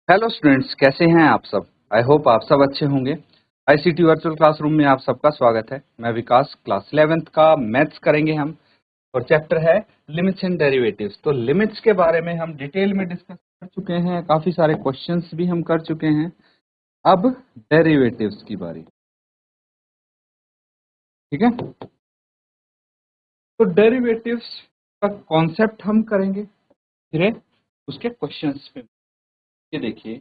Hello students, कैसे हैं आप सब। आई होप आप सब अच्छे होंगे। आईसीटी वर्चुअल क्लासरूम में आप सबका स्वागत है। मैं विकास, क्लास 11th का मैथ्स करेंगे हम, और चैप्टर है लिमिट्स एंड डेरिवेटिव्स। तो लिमिट्स के बारे में हम डिटेल में डिस्कस कर चुके हैं, काफी सारे क्वेश्चंस भी हम कर चुके हैं। अब डेरिवेटिव्स की बारी, ठीक है। तो डेरिवेटिव्स का कॉन्सेप्ट हम करेंगे, फिर उसके क्वेश्चंस पे। ये देखिए,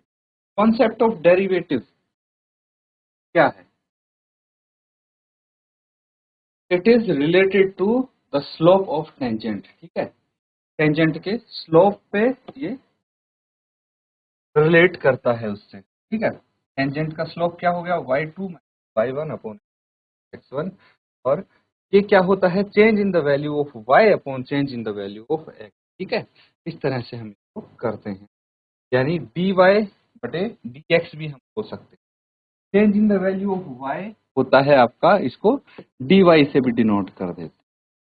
कॉन्सेप्ट ऑफ डेरिवेटिव क्या है। It is related to the slope of tangent, ठीक है। टेंजेंट के स्लोप पे ये रिलेट करता है उससे, ठीक है। टेंजेंट का स्लोप क्या हो गया, y2 - y1 अपॉन x1। और ये क्या होता है, change in the value of y upon change in the value of x, ठीक है। इस तरह से हम इसको करते हैं, यानी dy बटे dx भी हम हो सकते हैं। Change in the value of y होता है आपका, इसको dy से भी डिनोट कर देते हैं,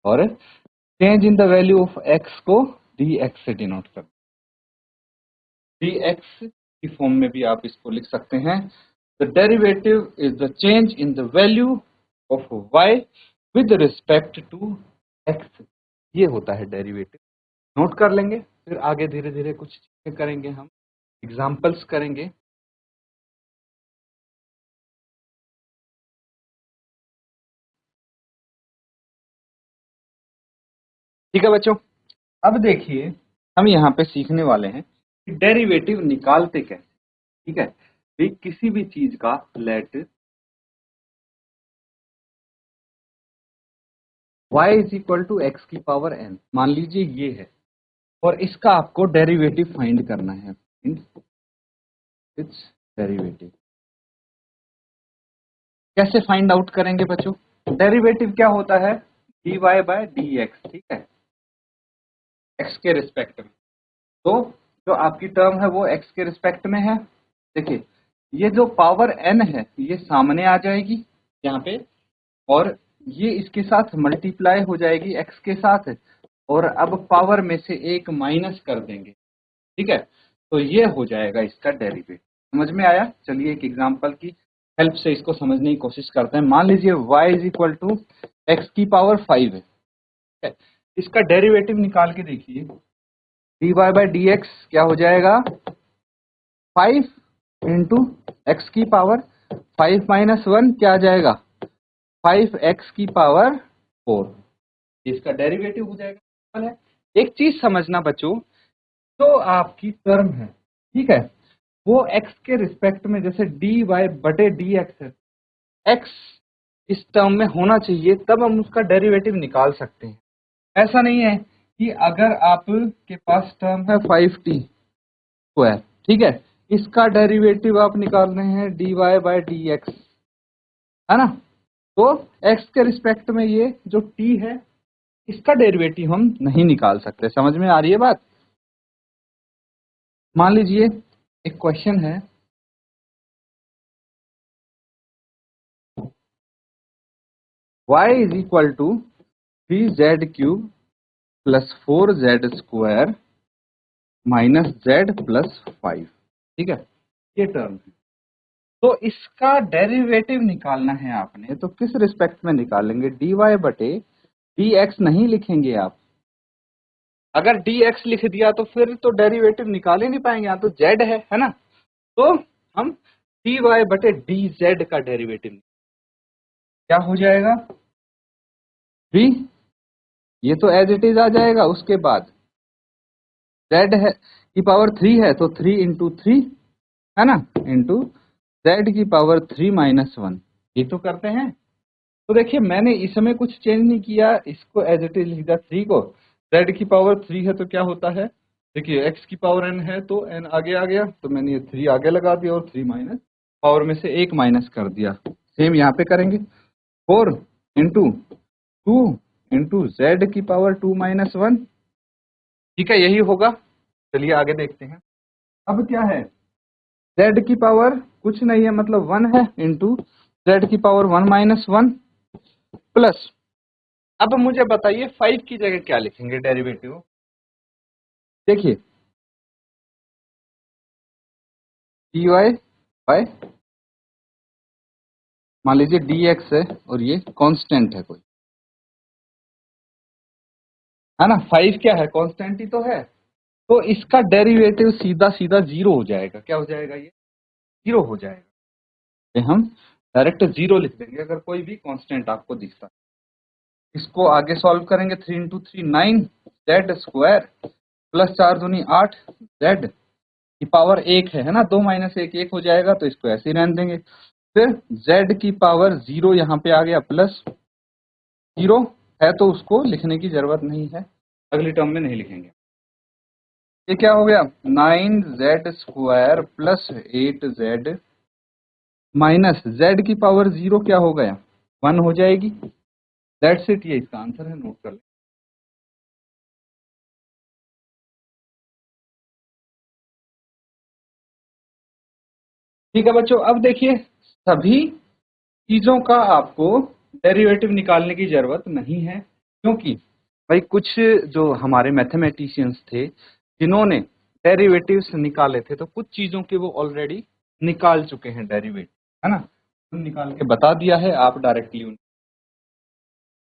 और change in the value of x को dx से डिनोट कर, dx की फॉर्म में भी आप इसको लिख सकते हैं। The derivative is the change in the value of y with respect to x। ये होता है डेरिवेटिव। नोट कर लेंगे, फिर आगे धीरे धीरे कुछ चीजें करेंगे, हम एग्जांपल्स करेंगे। ठीक है बच्चों, अब देखिए, हम यहाँ पे सीखने वाले हैं कि डेरिवेटिव निकालते कैसे, ठीक है। भी किसी भी चीज का let y is equal to x की पावर n, मान लीजिए ये है, और इसका आपको डेरिवेटिव फाइंड करना है। इट्स डेरिवेटिव कैसे फाइंड आउट करेंगे बच्चों। डेरिवेटिव क्या होता है, dy बाय dx, ठीक है, x के रिस्पेक्ट में। तो जो आपकी टर्म है वो x के रिस्पेक्ट में है। देखिए, ये जो पावर n है ये सामने आ जाएगी यहाँ पे, और ये इसके साथ मल्टीप्लाई हो जाएगी x के साथ, और अब पावर में से एक माइनस कर देंगे, ठीक है। तो ये हो जाएगा इसका डेरिवेटिव। समझ में आया। चलिए एक एग्जांपल की हेल्प से इसको समझने की कोशिश करते हैं। मान लीजिए y is equal to x की पावर 5 है, ठीक है? इसका डेरिवेटिव निकाल के देखिए, dy बाई डी एक्स क्या हो जाएगा, 5 इंटू एक्स की पावर 5 माइनस 1 क्या आ जाएगा, 5x की पावर 4। इसका डेरिवेटिव हो जाएगा। एक चीज समझना बच्चों, तो आपकी टर्म है, ठीक है, वो x के रिस्पेक्ट में, जैसे dy बटे dx है, x इस टर्म में होना चाहिए, तब हम उसका डेरिवेटिव निकाल सकते हैं। ऐसा नहीं है कि अगर आपके पास टर्म है 5t², ठीक है, इसका डेरिवेटिव आप निकाल रहे हैं dy बाय dx, है ना। तो x के रिस्पेक्ट में ये जो t है, इसका डेरिवेटिव हम नहीं निकाल सकते। समझ में आ रही है बात। मान लीजिए एक क्वेश्चन है, y is equal to 3z³ plus 4z² minus z plus 5, ठीक है, ये टर्म है। तो इसका डेरिवेटिव निकालना है आपने, तो किस रिस्पेक्ट में निकालेंगे, dy बटे dx नहीं लिखेंगे आप। अगर dx लिख दिया तो फिर तो डेरिवेटिव निकाल ही नहीं पाएंगे, यहाँ तो z है ना। तो हम dy बटे dz का डेरिवेटिव क्या हो जाएगा, भी ये तो एज इट इज आ जाएगा। उसके बाद z है की पावर 3 है, तो 3 इंटू 3, है ना, इंटू z की पावर 3 माइनस 1, ये तो करते हैं। तो देखिए, मैंने इसमें कुछ चेंज नहीं किया, इसको एज इट इज लिख दिया। 3 को z की पावर 3 है तो क्या होता है, देखिए x की पावर n है तो n आगे आ गया, तो मैंने ये 3 आगे लगा दिया, और 3 माइनस पावर में से एक माइनस कर दिया। सेम यहाँ पे करेंगे, 4 इंटू 2 इंटू z की पावर 2 माइनस 1, ठीक है, यही होगा। चलिए आगे देखते हैं। अब क्या है, z की पावर कुछ नहीं है, मतलब 1 है, इंटू z की पावर 1 माइनस 1 प्लस, अब मुझे बताइए 5 की जगह क्या लिखेंगे डेरिवेटिव। देखिए, डी वाई बाय, मान लीजिए डी एक्स है और ये कांस्टेंट है कोई, है ना। 5 क्या है, कांस्टेंट ही तो है। तो इसका डेरिवेटिव सीधा सीधा जीरो हो जाएगा। क्या हो जाएगा, ये जीरो हो जाएगा। ये हम डायरेक्ट जीरो लिख देंगे अगर कोई भी कांस्टेंट आपको दिखता है। इसको आगे सॉल्व करेंगे, 3 इंटू 3 9 जेड स्क्वायर प्लस 4 दूनी 8 जेड की पावर 1 है ना। 2 माइनस 1 1 हो जाएगा, तो इसको ऐसे ही रहने देंगे। फिर z की पावर 0 यहाँ पे आ गया, प्लस 0 है तो उसको लिखने की जरूरत नहीं है, अगली टर्म में नहीं लिखेंगे। ये क्या हो गया, 9 Z square plus 8 Z minus Z की पावर 0 क्या हो गया, 1 हो जाएगी। दैट्स इट, ये इसका आंसर है, नोट कर लें। ठीक है बच्चों, अब देखिए सभी चीजों का आपको डेरिवेटिव निकालने की जरूरत नहीं है, क्योंकि भाई कुछ जो हमारे मैथमेटिशियंस थे जिन्होंने डेरिवेटिव्स निकाले थे, तो कुछ चीजों के वो ऑलरेडी निकाल चुके हैं डेरिवेटिव, है ना। उन निकाल के बता दिया है, आप डायरेक्टली उन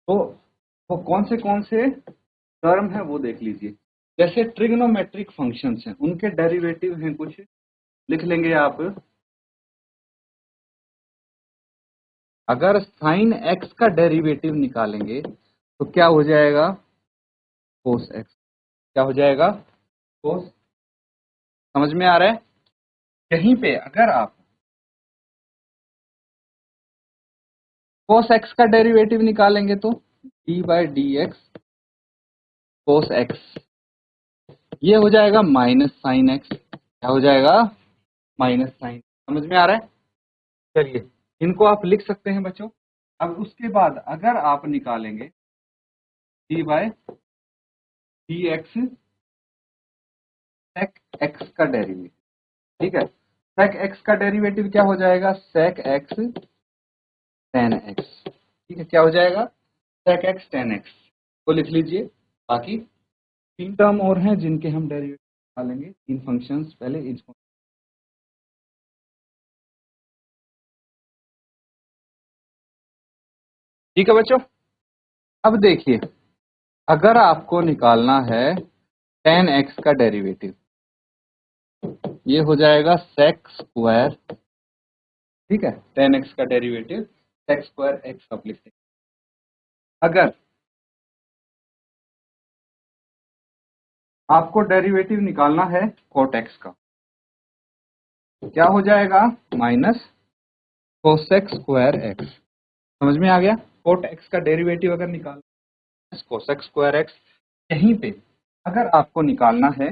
तो वो कौन से टर्म है वो देख लीजिए। जैसे ट्रिग्नोमेट्रिक फंक्शंस हैं, उनके डेरिवेटिव हैं कुछ, लिख लेंगे आप। अगर साइन एक्स का डेरिवेटिव निकालेंगे तो क्या हो जाएगा, कोस एक्स। क्या हो जाएगा, कोस। समझ में आ रहा है। कहीं पे अगर आप कोस एक्स का डेरिवेटिव निकालेंगे तो D by D x cos x, ये हो जाएगा माइनस साइन एक्स। क्या हो जाएगा, माइनस साइन। समझ में आ रहा है। चलिए इनको आप लिख सकते हैं बच्चों। अब उसके बाद अगर आप निकालेंगे d by D x sec x का डेरिवेटिव, ठीक है। सेक एक्स का डेरिवेटिव क्या हो जाएगा, सेक एक्स टेन एक्स। ठीक है, क्या हो जाएगा, सेक एक्स टेन एक्स को लिख लीजिए। बाकी 3 टर्म और हैं जिनके हम डेरिवेटिव निकालेंगे, 3 फंक्शंस, पहले इनको। ठीक है बच्चों, अब देखिए अगर आपको निकालना है टेन एक्स का डेरिवेटिव, ये हो जाएगा सेक स्क्वायर, ठीक है। टेन एक्स का डेरिवेटिव सेक स्क्वायर एक्स आप लिखते हैं। अगर आपको डेरिवेटिव निकालना है कोट एक्स का, क्या हो जाएगा, माइनस कोसेक स्क्वायर एक्स। समझ में आ गया। कोट एक्स का डेरिवेटिव अगर निकालना है कोसेक स्क्वायर एक्स, यहीं पे अगर आपको निकालना है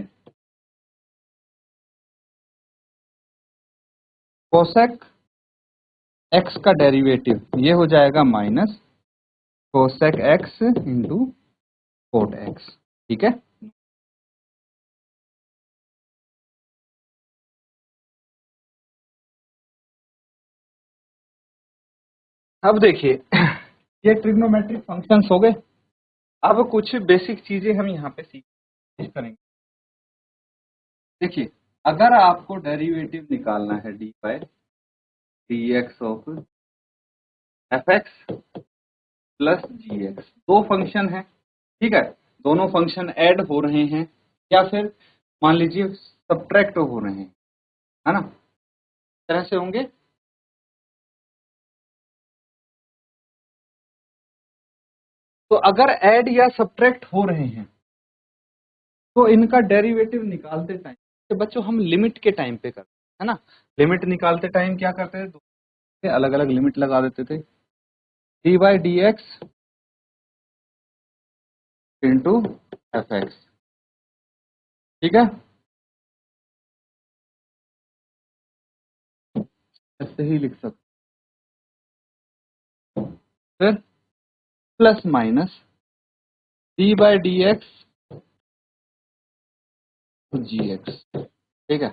कोसेक एक्स का डेरिवेटिव, ये हो जाएगा minus cosec x into cot x. ठीक है, अब देखिए ये ट्रिग्नोमेट्रिक फंक्शंस हो गए। अब कुछ बेसिक चीजें हम यहाँ पे सीख करेंगे। देखिए अगर आपको डेरिवेटिव निकालना है d by D x of f x plus g x, दो फंक्शन है, ठीक है। दोनों फंक्शन ऐड हो रहे हैं या फिर मान लीजिए सब्ट्रैक्ट हो रहे हैं, है ना। इस तरह से होंगे। तो अगर ऐड या सब्ट्रैक्ट हो रहे हैं तो इनका डेरिवेटिव निकालते टाइम, तो बच्चों हम लिमिट के टाइम पे करते हैं, है ना। लिमिट निकालते टाइम क्या करते थे, अलग अलग लिमिट लगा देते थे। D by D x into f x, ठीक है। ऐसे ही लिख सकते। फिर plus minus D by D x ji x, ठीक है।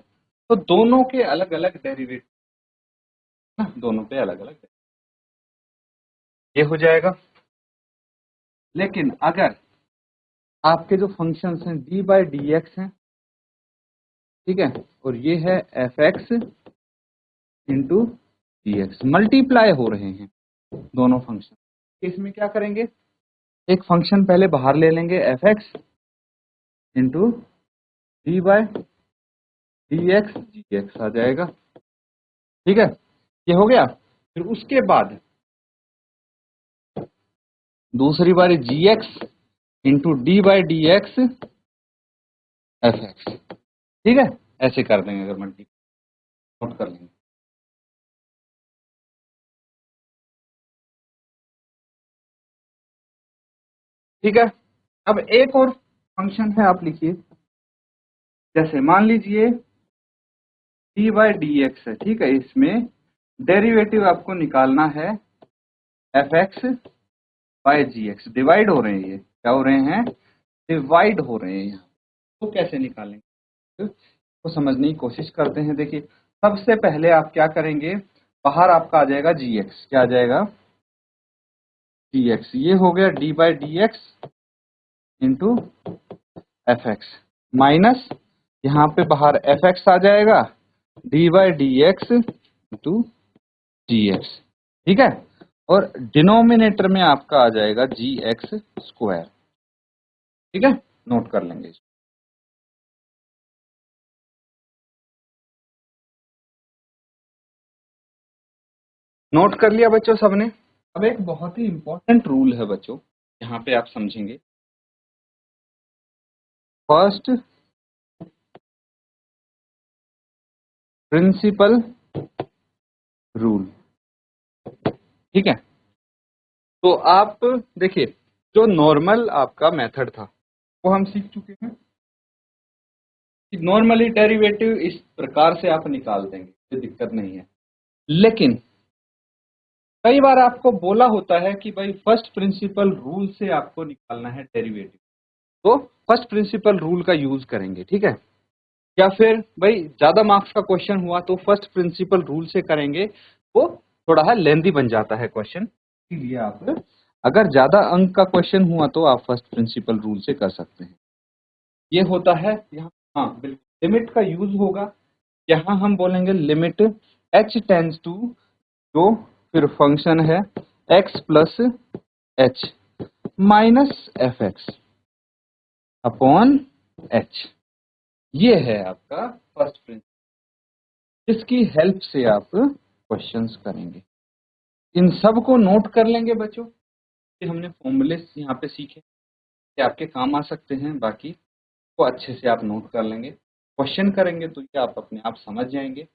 तो दोनों के अलग अलग डेरिवेटिव ना, दोनों पे अलग अलग ये हो जाएगा। लेकिन अगर आपके जो फंक्शंस हैं डी बाई डी एक्स हैं, ठीक है, और ये है f X into g x, multiply हो रहे हैं दोनों फंक्शन। इसमें क्या करेंगे, एक फंक्शन पहले बाहर ले लेंगे F X into D by D x ji X आ जाएगा। ठीक है, ये हो गया। फिर उसके बाद दूसरी बारी G X into D by D X F x. ठीक है, ऐसे कर देंगे, अगर मल्टी नोट कर लेंगे। ठीक है, अब एक और फंक्शन है, आप लिखिए, जैसे मान लीजिए डी बाई डी एक्स है। ठीक है, इसमें डेरिवेटिव आपको निकालना है एफ एक्स बाय जी एक्स। डिवाइड हो रहे हैं, ये क्या हो रहे हैं, डिवाइड हो रहे हैं यहाँ। तो कैसे निकालेंगे तो समझने की कोशिश करते हैं। देखिए, सबसे पहले आप क्या करेंगे, बाहर आपका आ जाएगा जी एक्स। क्या आ जाएगा, जी एक्स। ये हो गया d by D x into f x, minus यहाँ पे बाहर एफ एक्स आ जाएगा, d by D x into g x. ठीक है, और डिनोमिनेटर में आपका आ जाएगा जी एक्स स्क्वायर। ठीक है, नोट कर लेंगे। नोट कर लिया बच्चों सबने। अब एक बहुत ही इंपॉर्टेंट रूल है बच्चों, यहाँ पे आप समझेंगे। First principle rule. ठीक है, तो आप देखिए, जो नॉर्मल आपका मेथड था वो हम सीख चुके हैं कि नॉर्मली डेरिवेटिव इस प्रकार से आप निकाल देंगे, कोई दिक्कत नहीं है। लेकिन कई बार आपको बोला होता है कि भाई फर्स्ट प्रिंसिपल रूल से आपको निकालना है डेरिवेटिव, तो फर्स्ट प्रिंसिपल रूल का यूज करेंगे। ठीक है, या फिर भाई ज्यादा मार्क्स का क्वेश्चन हुआ तो फर्स्ट प्रिंसिपल रूल से करेंगे, वो थोड़ा है लेंदी बन जाता है क्वेश्चन। इसलिए आप अगर ज्यादा अंक का क्वेश्चन हुआ तो आप फर्स्ट प्रिंसिपल रूल से कर सकते हैं। ये होता है यहाँ, हाँ बिल्कुल, लिमिट का यूज होगा। यहाँ हम बोलेंगे लिमिट h टेंस टू, जो फिर फंक्शन है x plus h minus f x upon H. ये है आपका फर्स्ट प्रिंसिपल, जिसकी हेल्प से आप क्वेश्चंस करेंगे। इन सब को नोट कर लेंगे बच्चों, कि हमने फॉर्मूले यहाँ पे सीखे कि आपके काम आ सकते हैं। बाकी को अच्छे से आप नोट कर लेंगे, क्वेश्चन करेंगे तो ये आप अपने आप समझ जाएंगे।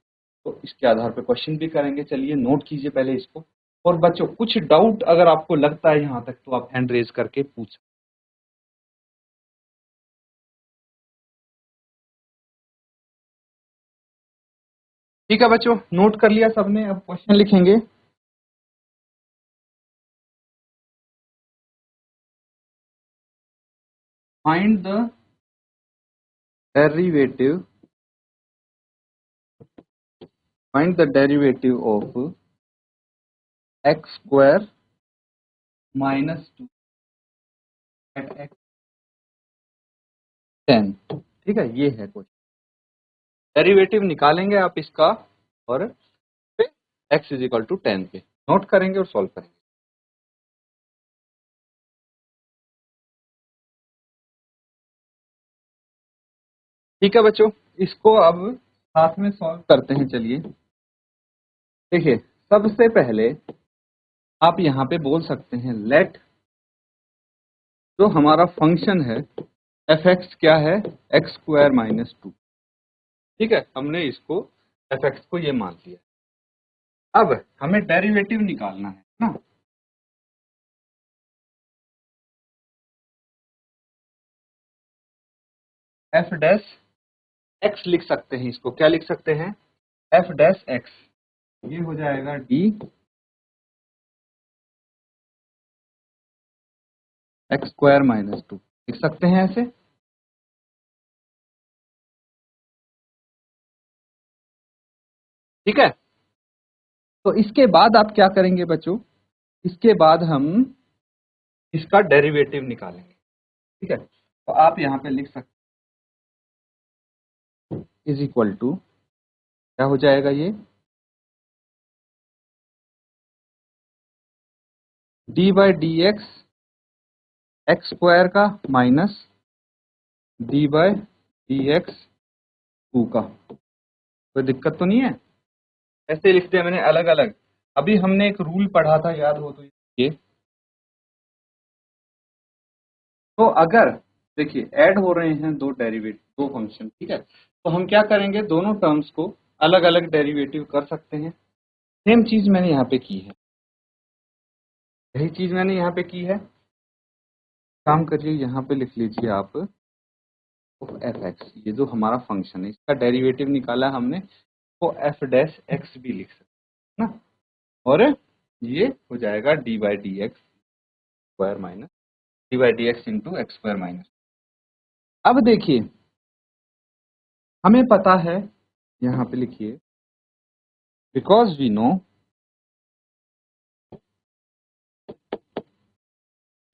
तो इसके आधार पर क्वेश्चन भी करेंगे। चलिए नोट कीजिए पहले इसको। और बच्चों, कुछ डाउट अगर आपको लगता है यहाँ तक तो आप हैंड रेज करके पूछ। ठीक है बच्चों, नोट कर लिया सबने, अब क्वेश्चन लिखेंगे। Find the derivative, find the derivative of x square minus two eight x 10। ठीक है, ये है क्वेश्चन। डेरिवेटिव निकालेंगे आप इसका, और एक्स इज इक्वल टू 10 पे नोट करेंगे और सॉल्व करेंगे। ठीक है बच्चों, इसको अब साथ में सॉल्व करते हैं। चलिए देखिए, सबसे पहले आप यहाँ पे बोल सकते हैं लेट, जो हमारा फंक्शन है एफ एक्स क्या है, एक्स स्क्वायर माइनस टू। ठीक है, हमने इसको एफ एक्स को ये मान लिया। अब हमें डेरिवेटिव निकालना है ना। एफ डैश एक्स लिख सकते हैं, इसको क्या लिख सकते हैं, एफ डैश एक्स। ये हो जाएगा D X square minus to, लिख सकते हैं ऐसे। ठीक है, तो इसके बाद आप क्या करेंगे बच्चों, इसके बाद हम इसका डेरिवेटिव निकालेंगे। ठीक है, तो आप यहाँ पे लिख सकते इज इक्वल टू क्या हो जाएगा ये D by D X square का minus D by D X two का। कोई दिक्कत तो नहीं है? ऐसे लिख दिया मैंने अलग अलग। अभी हमने एक रूल पढ़ा था, याद हो तो ये। तो अगर देखिए ऐड हो रहे हैं दो डेरिवेटिव, दो फंक्शन, ठीक है, तो हम क्या करेंगे, दोनों टर्म्स को अलग अलग डेरिवेटिव कर सकते हैं। सेम चीज मैंने यहाँ पे की है, यही चीज मैंने यहाँ पे की है। काम करिए, यहाँ पे लिख लीजिए आप एफ एक्स, ये जो हमारा फंक्शन है इसका डेरिवेटिव निकाला हमने, तो एफ डैश एक्स भी लिख सकते हैं ना, और ये हो जाएगा d by D X square minus D by D x into x square minus. अब देखिए हमें पता है, यहाँ पे लिखिए, बिकॉज वी नो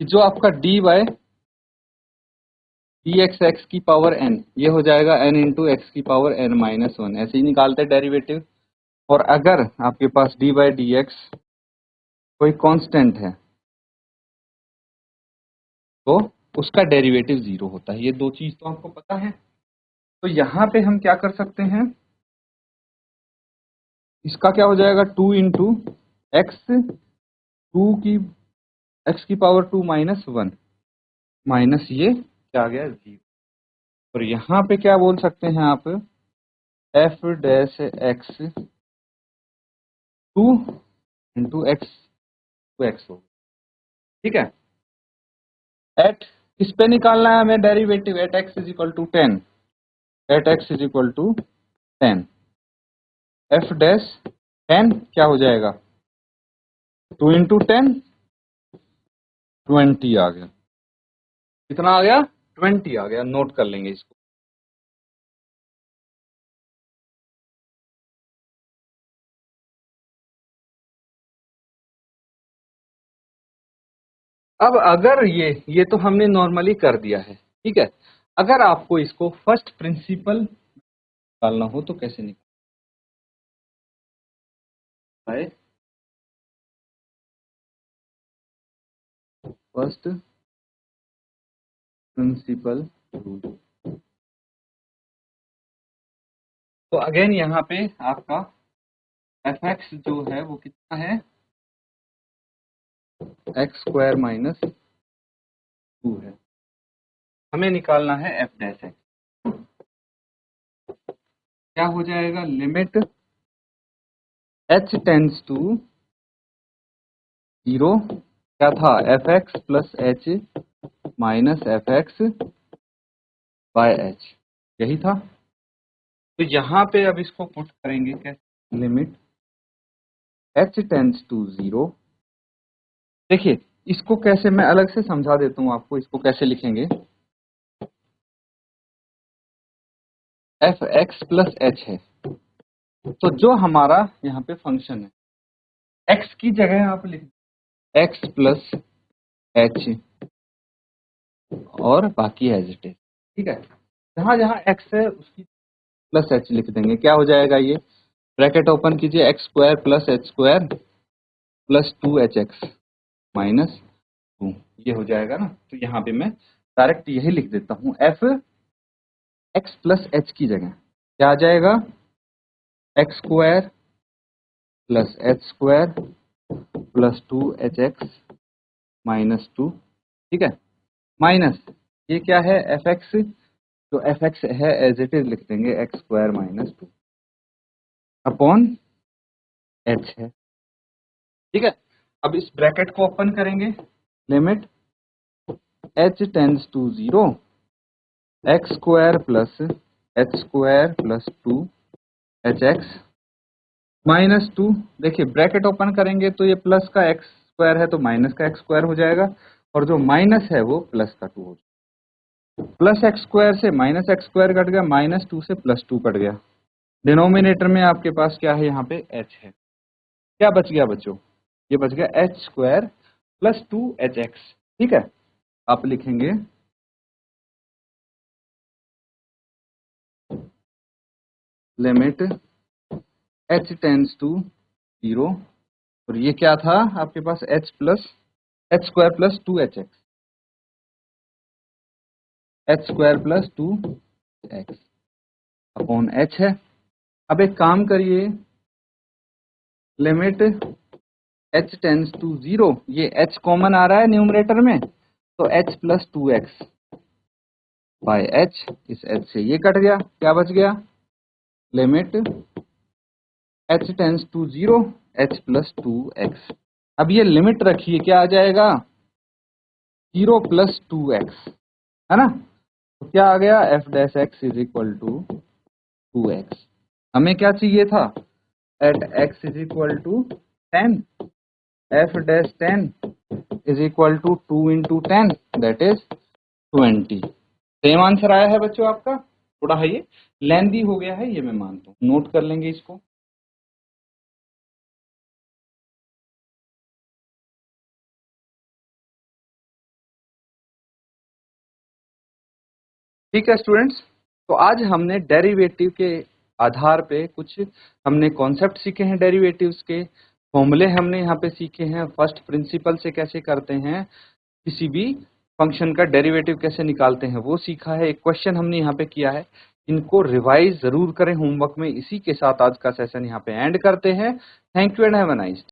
कि जो आपका d by D x x की पावर एन, ये हो जाएगा एन इंटू एक्स की पावर एन माइनस वन, ऐसे ही निकालते हैं डेरिवेटिव। और अगर आपके पास डी बाई डी एक्स कोई कांस्टेंट है तो उसका डेरिवेटिव जीरो होता है। ये दो चीज तो आपको पता है। तो यहाँ पे हम क्या कर सकते हैं, इसका क्या हो जाएगा, टू इंटू एक्स, टू की एक्स की power two minus one, minus ये क्या आ गया, जीरो। और यहाँ पे क्या बोल सकते हैं आप, f dash x two into x, two x हो, ठीक है। एट किस पे निकालना है हमें derivative, at x is equal to ten, at x is equal to ten, f dash ten क्या हो जाएगा, टू इंटू टेन, ट्वेंटी आ गया। कितना आ गया, ट्वेंटी आ गया। नोट कर लेंगे इसको। अब अगर ये तो हमने नॉर्मली कर दिया है, ठीक है। अगर आपको इसको फर्स्ट प्रिंसिपल निकालना हो तो कैसे निकाले, फर्स्ट प्रिंसिपल रूल। तो अगेन यहाँ पे आपका एफ एक्स जो है वो कितना है, एक्स स्क्वायर माइनस टू है। हमें निकालना है एफ डैश एक्स। क्या हो जाएगा, limit h tends to zero, क्या था, f x plus h minus f x by h, यही था। तो यहाँ पे अब इसको पुट करेंगे कैसे, limit h tends to zero. देखिए इसको कैसे, मैं अलग से समझा देता हूँ आपको, इसको कैसे लिखेंगे, एफ एक्स प्लस एच है, तो जो हमारा यहाँ पे फंक्शन है, एक्स की जगह आप लिख एक्स प्लस एच और बाकी एज इट इज, ठीक है। जहां जहां एक्स है उसकी प्लस एच लिख देंगे। क्या हो जाएगा ये, ब्रैकेट ओपन कीजिए, x square plus h square plus two h x minus to, ये हो जाएगा ना। तो यहाँ पे मैं डायरेक्ट यही लिख देता हूँ, एफ एक्स प्लस एच की जगह क्या आ जाएगा, x square plus h square plus two h x minus two, ठीक है, माइनस ये क्या है, एफ एक्स, जो एफ एक्स है एज इट इज लिख देंगे, x square minus two upon h है, ठीक है। अब इस ब्रैकेट को ओपन करेंगे, limit h tends to zero, x square plus h square plus two h x minus two. देखिए ब्रैकेट ओपन करेंगे तो ये प्लस का एक्स स्क्वायर है तो माइनस का एक्स स्क्वायर हो जाएगा, और जो माइनस है वो प्लस का टू हो जाएगा। प्लस एक्स स्क्वायर से माइनस एक्स स्क्वायर कट गया, माइनस टू से प्लस टू कट गया। डिनोमिनेटर में आपके पास क्या है, यहाँ पे एच है। क्या बच गया बच्चों, ये बच गया H square plus two h x, ठीक है। आप लिखेंगे लिमिट h टेंड्स टू 0, और ये क्या था आपके पास h square plus 2hx, h square plus 2x upon h है। अब एक काम करिए, लिमिट h टेंड्स टू 0, ये h कॉमन आ रहा है न्यूमरेटर में, तो h plus 2x by h, इस h से ये कट गया, क्या बच गया, limit h tends to 0 h plus 2x। अब ये लिमिट रखिए, क्या आ जाएगा, 0 प्लस 2x, है ना, तो क्या आ गया, f dash x is equal to 2x। हमें क्या चाहिए था, at x is equal to 10, f dash 10 is equal to 2 into 10 that is 20। Same answer आया है बच्चों आपका। थोड़ा है ये लेंदी हो गया है, ये मैं मानता हूँ, नोट कर लेंगे इसको। ठीक है स्टूडेंट्स, तो आज हमने डेरिवेटिव के आधार पे कुछ हमने कॉन्सेप्ट सीखे हैं, डेरिवेटिव्स के फॉर्मूले हमने यहाँ पे सीखे हैं, फर्स्ट प्रिंसिपल से कैसे करते हैं, किसी भी फंक्शन का डेरिवेटिव कैसे निकालते हैं वो सीखा है, एक क्वेश्चन हमने यहाँ पे किया है। इनको रिवाइज जरूर करें होमवर्क में। इसी के साथ आज का सेशन यहाँ पे एंड करते हैं। Thank you and have a nice day.